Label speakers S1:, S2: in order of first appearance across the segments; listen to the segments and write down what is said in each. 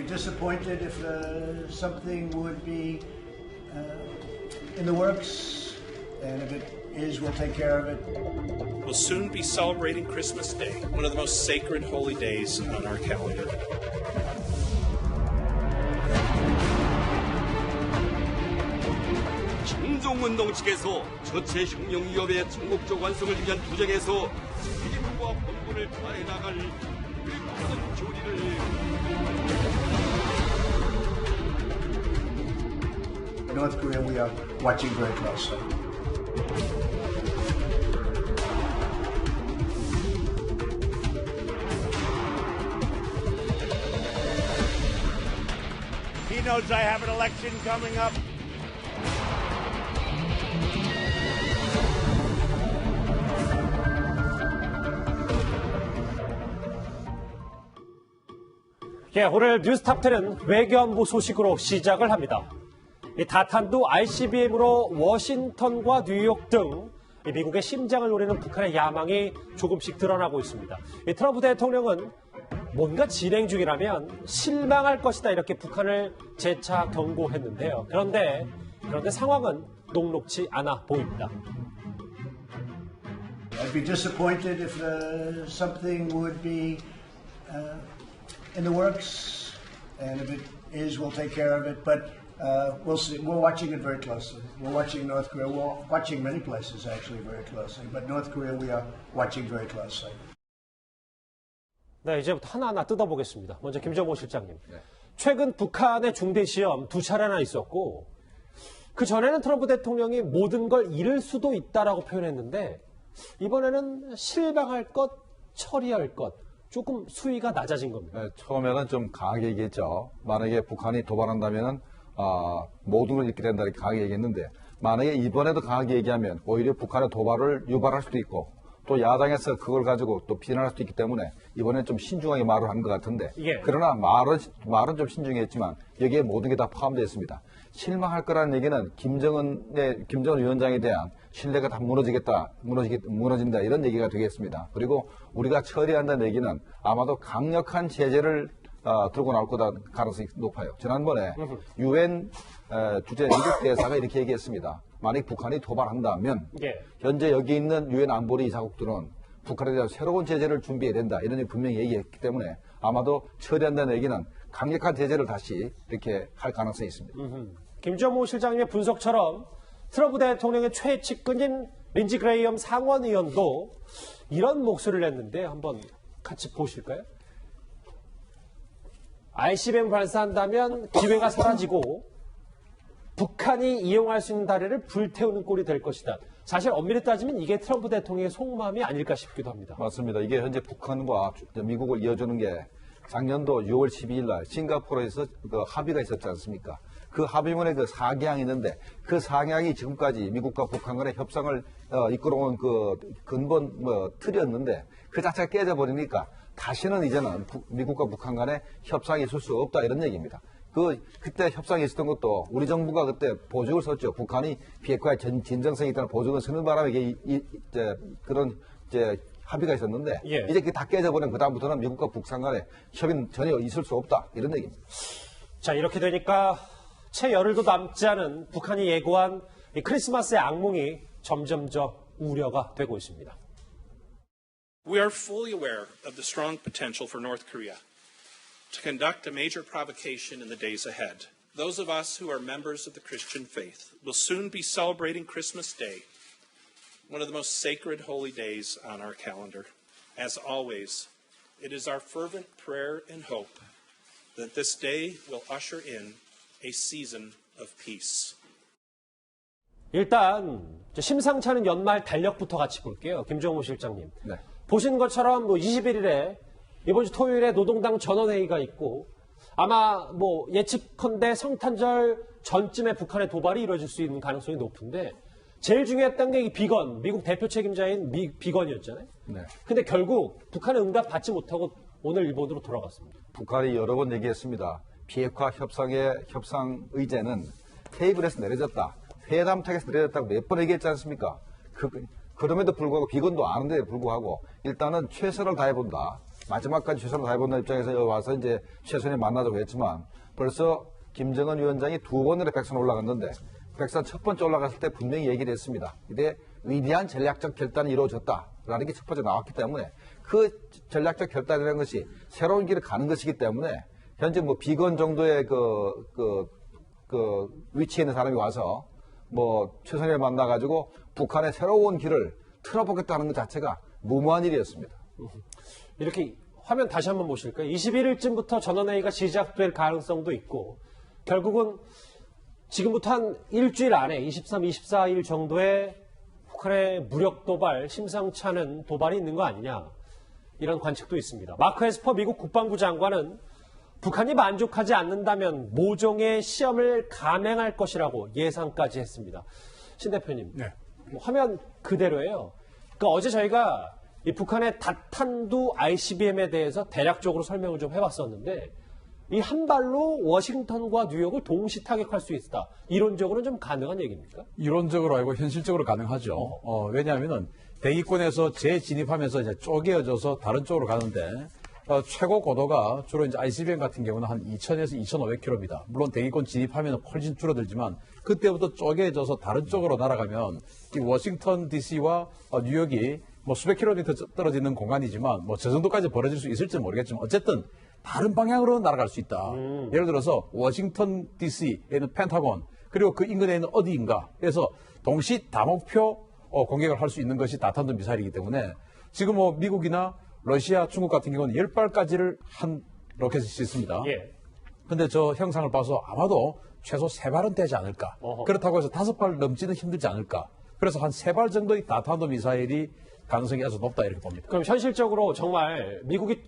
S1: be disappointed if something would be in the works, and if it is, we'll take care of it.
S2: We'll soon be celebrating Christmas Day, one of the most sacred holy days on our calendar.
S3: 김정은동 측에서 전체 혁명 위협의 전국적 완성을 위한 투쟁에서 책임과 본분을 다해 나갈 큰 조리를.
S1: North Korea, we are watching very closely.
S4: He knows I have an election coming up.
S5: 예, 오늘 뉴스탑10은 외교안보 소식으로 시작을 합니다. 이 다탄두 ICBM으로 워싱턴과 뉴욕 등 미국의 심장을 노리는 북한의 야망이 조금씩 드러나고 있습니다. 이 트럼프 대통령은 뭔가 진행 중이라면 실망할 것이다 이렇게 북한을 재차 경고했는데요. 그런데 상황은 녹록치 않아 보입니다.
S1: I'd be disappointed if something would be in the works, and if it is, we'll take care of it. But we'll see. We're watching it very closely. We're watching North Korea. We're watching many places actually very closely. But North Korea, we are watching very closely.
S5: 네, 이제부터 하나하나 뜯어보겠습니다. 먼저 김정호 실장님. 최근 북한의 중대시험 2차례나 있었고 그 전에는 트럼프 대통령이 모든 걸 잃을 수도 있다라고 표현했는데 이번에는 실망할 것, 처리할 것, 조금 수위가 낮아진 겁니다.
S6: 네, 처음에는 좀 강하게 얘기했죠. 만약에 북한이 도발한다면 모든 걸 잃게 된다 이렇게 강하게 얘기했는데 만약에 이번에도 강하게 얘기하면 오히려 북한의 도발을 유발할 수도 있고 또 야당에서 그걸 가지고 또 비난할 수도 있기 때문에 이번엔 좀 신중하게 말을 한 것 같은데
S5: 예.
S6: 그러나 말은 좀 신중했지만 여기에 모든 게 다 포함되어 있습니다. 실망할 거라는 얘기는 김정은 위원장에 대한 신뢰가 다 무너진다 이런 얘기가 되겠습니다. 그리고 우리가 처리한다는 얘기는 아마도 강력한 제재를 들고 나올 거다 가능성이 높아요. 지난번에 UN 주재 미국 대사가 이렇게 얘기했습니다. 만약 북한이 도발한다면 현재 여기 있는 UN 안보리 이사국들은 북한에 대한 새로운 제재를 준비해야 된다. 이런 얘기 분명히 얘기했기 때문에 아마도 처리한다는 얘기는 강력한 제재를 다시 이렇게 할 가능성이 있습니다.
S5: 김정호 실장님의 분석처럼 트럼프 대통령의 최측근인 린지 그레이엄 상원의원도 이런 목소리를 냈는데 한번 같이 보실까요? ICBM 발사한다면 기회가 사라지고 북한이 이용할 수 있는 다리를 불태우는 꼴이 될 것이다. 사실 엄밀히 따지면 이게 트럼프 대통령의 속마음이 아닐까 싶기도 합니다.
S6: 맞습니다. 이게 현재 북한과 미국을 이어주는 게 작년도 6월 12일 날 싱가포르에서 그 합의가 있었지 않습니까? 그 합의문에 그 4개항이 있는데 그 4개항이 지금까지 미국과 북한 간의 협상을 이끌어온 그 근본 틀이었는데 그 자체가 깨져버리니까 다시는 이제는 미국과 북한 간의 협상이 있을 수 없다 이런 얘기입니다. 그때 협상이 있었던 것도 우리 정부가 그때 보증을 썼죠. 북한이 비핵화에 진정성이 있다는 보증을 쓰는 바람에 그런 합의가 있었는데 이제 그게 다 깨져버리면 그다음부터는 미국과 북한 간의 협의는 전혀 있을 수 없다 이런 얘기입니다.
S5: 자, 이렇게 되니까 채 열흘도 남지 않은 북한이 예고한 이 크리스마스의 악몽이 점점 우려가 되고 있습니다.
S2: We are fully aware of the strong potential for North Korea to conduct a major provocation in the days ahead. Those of us who are members of the Christian faith will soon be celebrating Christmas Day, one of the most sacred holy days on our calendar. As always, it is our fervent prayer and hope that this day will usher in a season of peace.
S5: 일단 심상치 않은 연말 달력부터 같이 볼게요. 김정호 실장님.
S6: 네.
S5: 보신 것처럼 21일에 이번 주 토요일에 노동당 전원회의가 있고 아마 예측컨대 성탄절 전쯤에 북한의 도발이 이루어질 수 있는 가능성이 높은데 제일 중요했던 게 이 비건, 미국 대표 책임자인 비건이었잖아요.
S6: 네.
S5: 근데 결국 북한의 응답 받지 못하고 오늘 일본으로 돌아갔습니다.
S6: 북한이 여러 번 얘기했습니다. 비핵화 협상의 협상 의제는 테이블에서 내려졌다. 회담탁에서 내려졌다고 몇 번 얘기했지 않습니까? 그럼에도 불구하고 비건도 아는데 불구하고 일단은 최선을 다해본다. 마지막까지 최선을 다해본다는 입장에서 와서 이제 최선에 만나자고 했지만 벌써 김정은 위원장이 2번이나 백산 올라갔는데 백산 첫 번째 올라갔을 때 분명히 얘기를 했습니다. 이때 위대한 전략적 결단이 이루어졌다라는 게 첫 번째 나왔기 때문에 그 전략적 결단이라는 것이 새로운 길을 가는 것이기 때문에 현재 뭐 비건 정도의 그 위치에 있는 사람이 와서 뭐 최선을 만나가지고 북한의 새로운 길을 틀어보겠다는 것 자체가 무모한 일이었습니다.
S5: 이렇게 화면 다시 한번 보실까요? 21일쯤부터 전원회의가 시작될 가능성도 있고 결국은 지금부터 한 일주일 안에 23, 24일 정도의 북한의 무력 도발, 심상치 않은 도발이 있는 거 아니냐 이런 관측도 있습니다. 마크 에스퍼 미국 국방부 장관은 북한이 만족하지 않는다면 모종의 시험을 감행할 것이라고 예상까지 했습니다. 신 대표님,
S7: 네.
S5: 화면 그대로예요. 그러니까 어제 저희가 이 북한의 다탄두 ICBM에 대해서 대략적으로 설명을 좀 해봤었는데 이 한 발로 워싱턴과 뉴욕을 동시 타격할 수 있다. 이론적으로는 좀 가능한 얘기입니까?
S7: 이론적으로 알고 현실적으로 가능하죠. 왜냐하면은 대기권에서 재진입하면서 이제 쪼개어져서 다른 쪽으로 가는데 최고 고도가 주로 이제 ICBM 같은 경우는 한 2,000에서 2,500km입니다. 물론 대기권 진입하면 훨씬 줄어들지만 그때부터 쪼개져서 다른 쪽으로 날아가면 이 워싱턴 DC와 뉴욕이 뭐 수백 킬로미터 떨어지는 공간이지만 뭐 저 정도까지 벌어질 수 있을지 모르겠지만 어쨌든 다른 방향으로 날아갈 수 있다. 예를 들어서 워싱턴 DC에 있는 펜타곤 그리고 그 인근에 있는 어디인가 그래서 동시 다목표 공격을 할 수 있는 것이 다탄두 미사일이기 때문에 지금 뭐 미국이나 러시아, 중국 같은 경우는 10발까지를 한 로켓을 짓습니다.
S5: 예.
S7: 근데 저 형상을 봐서 아마도 최소 3발은 되지 않을까. 그렇다고 해서 5발 넘지는 힘들지 않을까. 그래서 한 3발 정도의 다탄두 미사일이 가능성이 아주 높다 이렇게 봅니다.
S5: 그럼 현실적으로 정말 미국이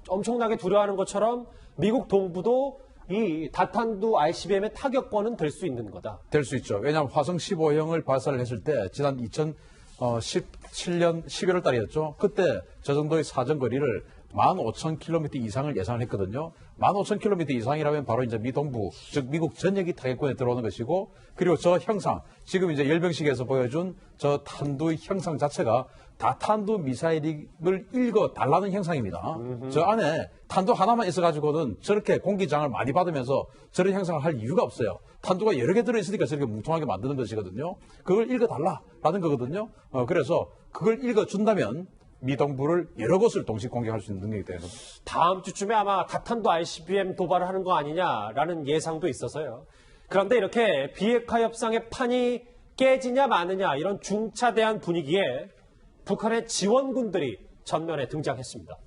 S5: 엄청나게 두려워하는 것처럼 미국 동부도 이 다탄두 ICBM의 타격권은 될 수 있는 거다.
S7: 될 수 있죠. 왜냐하면 화성 15형을 발사를 했을 때 지난 2017년 11월 달이었죠. 그때 저 정도의 사정거리를 15,000km 이상을 예상을 했거든요. 15,000km 이상이라면 바로 이제 미동부, 즉 미국 전역이 타격권에 들어오는 것이고, 그리고 저 형상, 지금 이제 열병식에서 보여준 저 탄두의 형상 자체가 다탄두 미사일을 읽어 달라는 형상입니다. 저 안에 탄두 하나만 있어가지고는 저렇게 공기장을 많이 받으면서 저런 형상을 할 이유가 없어요. 탄두가 여러 개 들어있으니까 저렇게 뭉통하게 만드는 것이거든요. 그걸 읽어 달라라는 거거든요. 그래서 그걸 읽어 준다면 미동부를 여러 곳을 동시 공격할 수 있는 능력이 되는 겁니다.
S5: 다음 주쯤에 아마 다탄두 ICBM 도발을 하는 거 아니냐라는 예상도 있어서요. 그런데 이렇게 비핵화 협상의 판이 깨지냐 마느냐 이런 중차대한 분위기에 북한의 지원군들이 전면에 등장했습니다.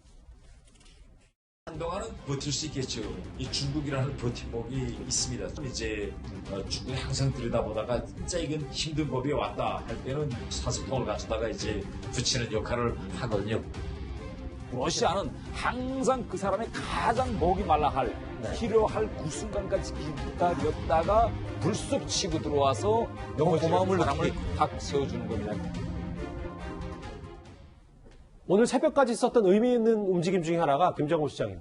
S8: 한동안은 버틸 수 있겠죠. 이 중국이라는 버팀목이 있습니다. 이제 중국이 항상 들여다보다가 진짜 이건 힘든 법이 왔다 할 때는 사슴통을 갖추다가 이제 붙이는 역할을 하거든요.
S9: 러시아는 항상 그 사람의 가장 목이 말라 할 필요할 그 순간까지 기다렸다가 불쑥 치고 들어와서 너무 고마움을 사람을 탁 세워주는 겁니다.
S5: 오늘 새벽까지 있었던 의미 있는 움직임 중에 하나가 김정우 시장님.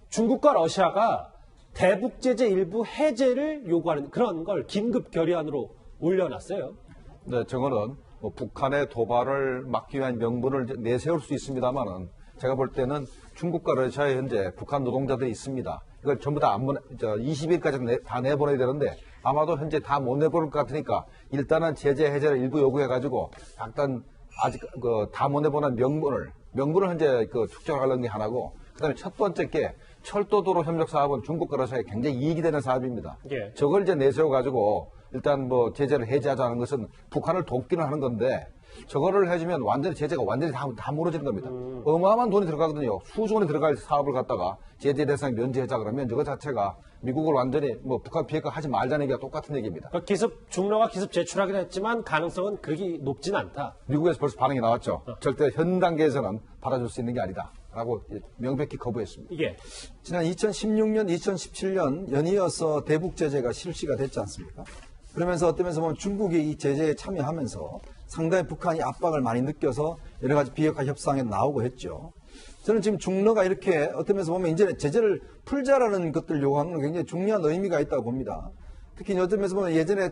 S5: 중국과 러시아가 대북 제재 일부 해제를 요구하는 그런 걸 긴급 결의안으로 올려놨어요.
S6: 네, 저거는 뭐 북한의 도발을 막기 위한 명분을 내세울 수 있습니다만은 제가 볼 때는 중국과 러시아에 현재 북한 노동자들이 있습니다. 이걸 전부 다 20일까지 다 내보내야 되는데 아마도 현재 다 못 내보낼 것 같으니까 일단은 제재 해제를 일부 요구해가지고 약간 아직 다 못 내보낸 명분을 현재 축적하려는 게 하나고 그다음에 첫 번째 게 철도도로 협력 사업은 중국과 러시아에 굉장히 이익이 되는 사업입니다.
S5: 예.
S6: 저걸 이제 내세워가지고 일단 뭐 제재를 해제하자는 것은 북한을 돕기는 하는 건데 저거를 해주면 완전히 제재가 완전히 다 무너지는 겁니다. 어마어마한 돈이 들어가거든요. 수조 원이 들어갈 사업을 갖다가 제재 대상 면제하자 그러면 저거 자체가 미국을 완전히 뭐 북한 비핵화 하지 말자는 얘기가 똑같은 얘기입니다.
S5: 중러가 기습 제출하긴 했지만 가능성은 그렇게 높진 않다.
S6: 미국에서 벌써 반응이 나왔죠. 절대 현 단계에서는 받아줄 수 있는 게 아니다. 라고 명백히 거부했습니다.
S5: 이게
S10: 지난 2016년, 2017년 연이어서 대북 제재가 실시가 됐지 않습니까? 그러면서 어떤 면에서 보면 중국이 이 제재에 참여하면서 상당히 북한이 압박을 많이 느껴서 여러 가지 비핵화 협상에 나오고 했죠. 저는 지금 중러가 이렇게 어떤 면에서 보면 이제 제재를 풀자라는 것들 요구하는 건 굉장히 중요한 의미가 있다고 봅니다. 특히 어떤 면에서 보면 예전에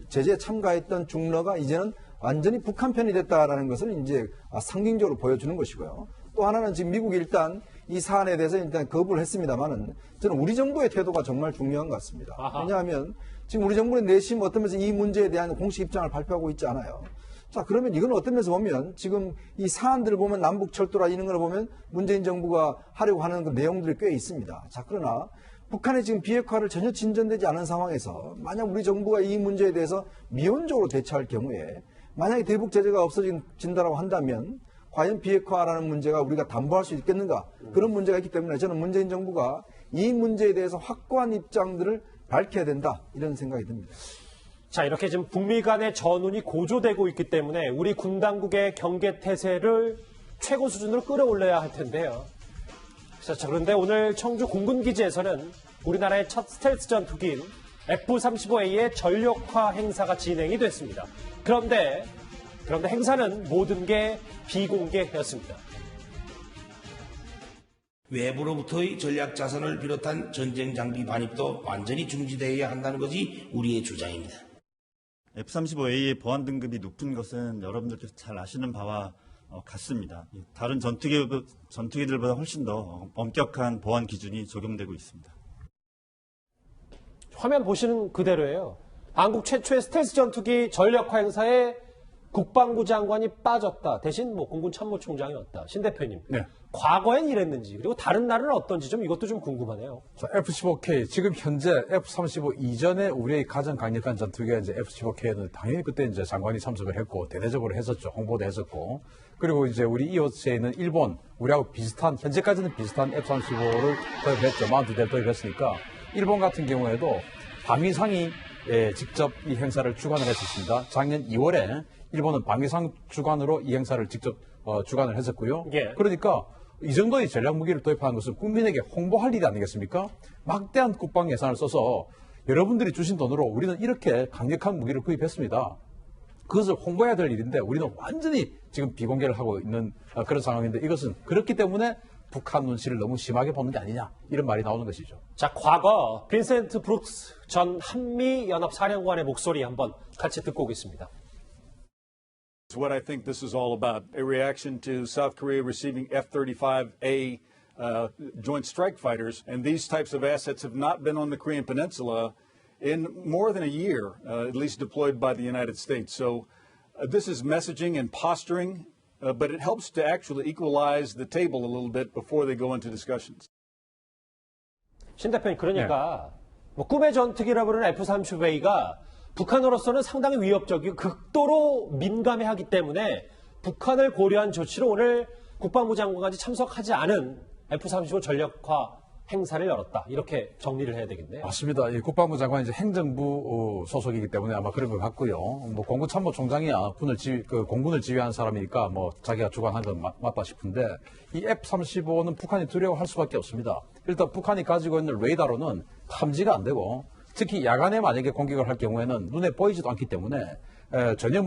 S10: 제재에 참가했던 중러가 이제는 완전히 북한 편이 됐다라는 것을 이제 상징적으로 보여주는 것이고요. 또 하나는 지금 미국이 일단 이 사안에 대해서 일단 거부를 했습니다만은 저는 우리 정부의 태도가 정말 중요한 것 같습니다. 왜냐하면 지금 우리 정부는 내심 어떤 면에서 이 문제에 대한 공식 입장을 발표하고 있지 않아요. 자, 그러면 이건 어떤 면에서 보면 지금 이 사안들을 보면 남북철도라 이런 걸 보면 문재인 정부가 하려고 하는 그 내용들이 꽤 있습니다. 자, 그러나 북한의 지금 비핵화를 전혀 진전되지 않은 상황에서 만약 우리 정부가 이 문제에 대해서 미온적으로 대처할 경우에 만약에 대북 제재가 없어진다고 한다면 과연 비핵화라는 문제가 우리가 담보할 수 있겠는가? 그런 문제가 있기 때문에 저는 문재인 정부가 이 문제에 대해서 확고한 입장들을 밝혀야 된다. 이런 생각이 듭니다.
S5: 자, 이렇게 지금 북미 간의 전운이 고조되고 있기 때문에 우리 군 당국의 경계 태세를 최고 수준으로 끌어올려야 할 텐데요. 자, 그런데 오늘 청주 공군기지에서는 우리나라의 첫 스텔스 전투기인 F-35A의 전력화 행사가 진행이 됐습니다. 그런데 행사는 모든 게 비공개였습니다.
S11: 외부로부터의 전략 자산을 비롯한 전쟁 장비 반입도 완전히 중지되어야 한다는 것이 우리의 주장입니다.
S12: F-35A의 보안 등급이 높은 것은 여러분들께서 잘 아시는 바와 같습니다. 다른 전투기들보다 훨씬 더 엄격한 보안 기준이 적용되고 있습니다.
S5: 화면 보시는 그대로예요. 한국 최초의 스텔스 전투기 전력화 행사에 국방부 장관이 빠졌다. 대신 공군 참모총장이었다. 신 대표님.
S7: 네.
S5: 과거엔 이랬는지 그리고 다른 날은 어떤지 좀 이것도 좀 궁금하네요.
S7: 자, F-15K 지금 현재 F-35 이전에 우리의 가장 강력한 전투기가 이제 F-15K는 당연히 그때 이제 장관이 참석을 했고 대대적으로 했었죠. 홍보도 했었고 그리고 이제 우리 이웃에는 일본 우리하고 비슷한 현재까지는 비슷한 F-35를 도입했죠. 42대를 도입했으니까 일본 같은 경우에도 방위상이 직접 이 행사를 주관을 했었습니다. 작년 2월에 일본은 방위상 주관으로 이 행사를 직접 주관을 했었고요.
S5: 예.
S7: 그러니까 이 정도의 전략 무기를 도입하는 것은 국민에게 홍보할 일이 아니겠습니까? 막대한 국방 예산을 써서 여러분들이 주신 돈으로 우리는 이렇게 강력한 무기를 구입했습니다. 그것을 홍보해야 될 일인데 우리는 완전히 지금 비공개를 하고 있는 그런 상황인데 이것은 그렇기 때문에 북한 눈치를 너무 심하게 보는 게 아니냐 이런 말이 나오는 것이죠.
S5: 자, 과거 빈센트 브룩스 전 한미연합사령관의 목소리 한번 같이 듣고 오겠습니다.
S13: What I think this is all about, a reaction to South Korea receiving F-35A joint strike fighters, and these types of assets have not been on the Korean Peninsula in more than a year, at least deployed by the United States. So this is messaging and posturing, but it helps to actually equalize the table a little bit before they go into discussions.
S5: 신 대표님, 그러니까 꿈의 전투기라 부르는 F-35A가 북한으로서는 상당히 위협적이고 극도로 민감해하기 때문에 북한을 고려한 조치로 오늘 국방부 장관까지 참석하지 않은 F-35 전력화 행사를 열었다. 이렇게 정리를 해야 되겠네요.
S7: 맞습니다. 이 국방부 장관이 이제 행정부 소속이기 때문에 아마 그런 것 같고요. 공군 참모총장이야 공군을 지휘하는 사람이니까 자기가 주관하는 건 맞다 싶은데 이 F-35는 북한이 두려워할 수밖에 없습니다. 일단 북한이 가지고 있는 레이더로는 탐지가 안 되고 특히 야간에 만약에 공격을 할 경우에는 눈에 보이지도 않기 때문에 전혀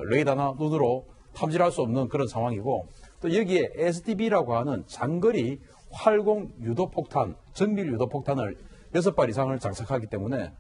S7: 레이더나 눈으로 탐지를 할 수 없는 그런 상황이고 또 여기에 SDB라고 하는 장거리 활공 유도폭탄, 정밀 유도폭탄을 6발 이상을 장착하기 때문에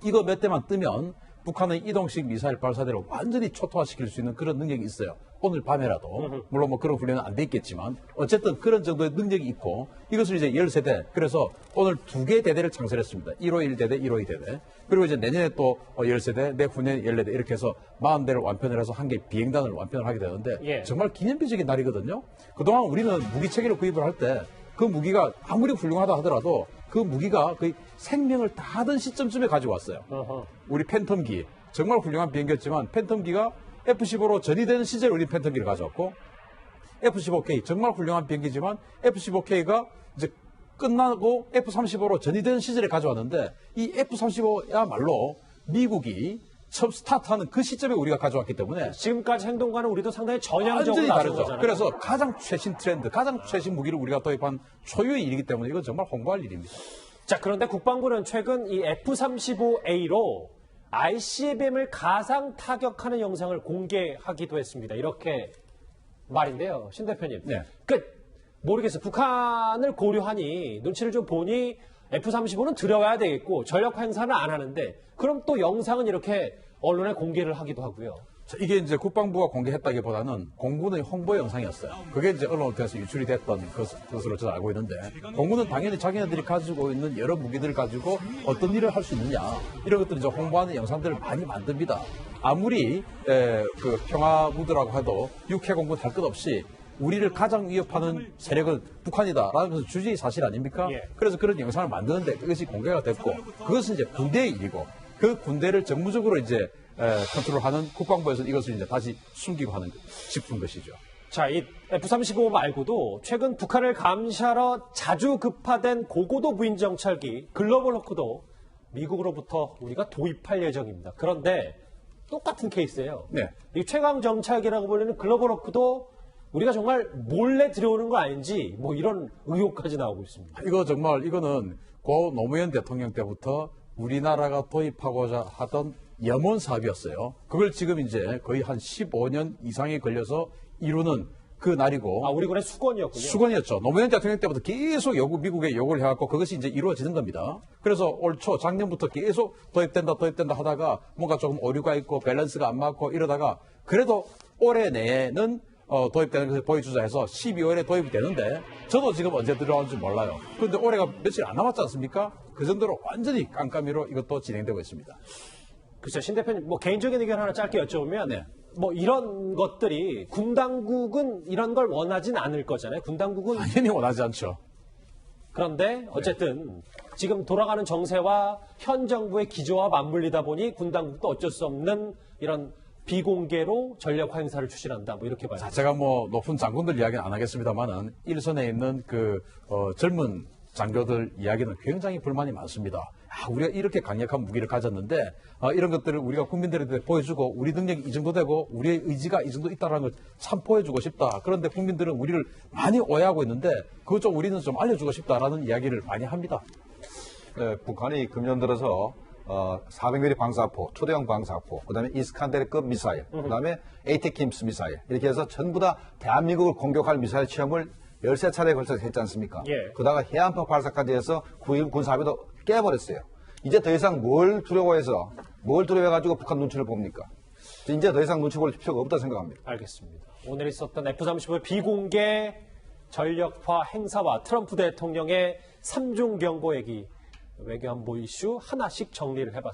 S7: 이거 몇 대만 뜨면 북한의 이동식 미사일 발사대를 완전히 초토화시킬 수 있는 그런 능력이 있어요. 오늘 밤에라도. 물론 그런 훈련은 안 돼 있겠지만 어쨌든 그런 정도의 능력이 있고 이것을 이제 13대. 그래서 오늘 2개의 대대를 창설했습니다. 1호 1대대, 1호 2대대. 그리고 이제 내년에 또 13대, 내후년에 14대 이렇게 해서 40대를 완편을 해서 한 개 비행단을 완편을 하게 되는데 정말 기념비적인 날이거든요. 그동안 우리는 무기체계를 구입을 할 때 그 무기가 아무리 훌륭하다 하더라도 그 무기가 거의 생명을 다하던 시점쯤에 가지고 왔어요. 우리 팬텀기 정말 훌륭한 비행기였지만 팬텀기가 F-15로 전이되는 시절에 우리 팬텀기를 가져왔고 F-15K 정말 훌륭한 비행기지만 F-15K가 이제 끝나고 F-35로 전이되는 시절에 가져왔는데 이 F-35야말로 미국이 처음 스타트하는 그 시점에 우리가 가져왔기 때문에
S5: 지금까지 행동과는 우리도 상당히 전향적으로
S7: 완전히 다르죠.
S5: 거잖아요.
S7: 그래서 가장 최신 트렌드, 가장 최신 무기를 우리가 도입한 초유의 일이기 때문에 이건 정말 홍보할 일입니다.
S5: 자, 그런데 국방부는 최근 이 F-35A로 ICBM을 가상 타격하는 영상을 공개하기도 했습니다. 이렇게 말인데요. 신 대표님.
S7: 네.
S5: 모르겠어요. 북한을 고려하니 눈치를 좀 보니 F-35는 들여와야 되겠고 전력화 행사는 안 하는데 그럼 또 영상은 이렇게 언론에 공개를 하기도 하고요.
S7: 자, 이게 이제 국방부가 공개했다기보다는 공군의 홍보 영상이었어요. 그게 이제 언론을 통해서 유출이 됐던 것으로 저는 알고 있는데, 공군은 당연히 자기네들이 가지고 있는 여러 무기들을 가지고 어떤 일을 할 수 있느냐, 이런 것들을 이제 홍보하는 영상들을 많이 만듭니다. 아무리 그 평화무드라고 해도 육해 공군 할 것 없이 우리를 가장 위협하는 세력은 북한이다라는 것은 주지 사실 아닙니까?
S5: 예.
S7: 그래서 그런 영상을 만드는데 그것이 공개가 됐고, 그것은 이제 군대의 일이고, 그 군대를 정무적으로 이제 컨트롤하는 국방부에서 이것을 이제 다시 숨기고 하는 싶은 것이죠.
S5: 자, 이 F-35 말고도 최근 북한을 감시하러 자주 급파된 고고도 무인 정찰기 글로벌 호크도 미국으로부터 우리가 도입할 예정입니다. 그런데 똑같은 케이스예요.
S7: 네.
S5: 이 최강 정찰기라고 불리는 글로벌 호크도 우리가 정말 몰래 들여오는 거 아닌지 뭐 이런 의혹까지 나오고 있습니다.
S7: 이거 정말 이거는 고 노무현 대통령 때부터 우리나라가 도입하고자 하던 염원 사업이었어요. 그걸 지금 이제 거의 한 15년 이상이 걸려서 이루는 그 날이고.
S5: 아, 우리 군의 수건이었군요.
S7: 수건이었죠. 노무현 대통령 때부터 계속 미국에 요구를 해갖고 그것이 이제 이루어지는 겁니다. 그래서 올 초 작년부터 계속 도입된다 하다가 뭔가 조금 오류가 있고 밸런스가 안 맞고 이러다가 그래도 올해 내에는 도입되는 것을 보여주자 해서 12월에 도입이 되는데, 저도 지금 언제 들어오는지 몰라요. 그런데 올해가 며칠 안 남았지 않습니까? 그 정도로 완전히 깜깜이로 이것도 진행되고 있습니다.
S5: 글쎄요, 신 대표님, 뭐 개인적인 의견 하나 짧게 여쭤보면, 네. 뭐 이런 것들이 군 당국은 이런 걸 원하진 않을 거잖아요. 군 당국은
S7: 당연히 원하지 않죠.
S5: 그런데 어쨌든 지금 돌아가는 정세와 현 정부의 기조와 맞물리다 보니 군 당국도 어쩔 수 없는 이런 비공개로 전력 행사를 추진한다. 뭐 이렇게 봐요.
S7: 자, 제가 뭐 높은 장군들 이야기는 안 하겠습니다만은 일선에 있는 그 젊은 장교들 이야기는 굉장히 불만이 많습니다. 우리가 이렇게 강력한 무기를 가졌는데 이런 것들을 우리가 국민들한테 보여주고 우리 능력이 이 정도 되고 우리의 의지가 이 정도 있다는 걸 선포해주고 싶다. 그런데 국민들은 우리를 많이 오해하고 있는데 그것 좀 우리는 좀 알려주고 싶다라는 이야기를 많이 합니다.
S6: 네, 북한이 금년 들어서 400mm 방사포, 초대형 방사포, 그다음에 이스칸데르급 미사일, 그다음에 에이테킴스 미사일 이렇게 해서 전부 다 대한민국을 공격할 미사일 시험을 13차례에 걸쳐서 했지 않습니까?
S5: 예.
S6: 그러다가 해안파 발사까지 해서 9.1 군사합의도 깨버렸어요. 이제 더 이상 뭘 두려워해가지고 북한 눈치를 봅니까? 이제 더 이상 눈치 볼 필요가 없다 생각합니다.
S5: 알겠습니다. 오늘 있었던 F-35의 비공개 전력화 행사와 트럼프 대통령의 3중 경고 얘기, 외교안보 이슈 하나씩 정리를 해봤습니다.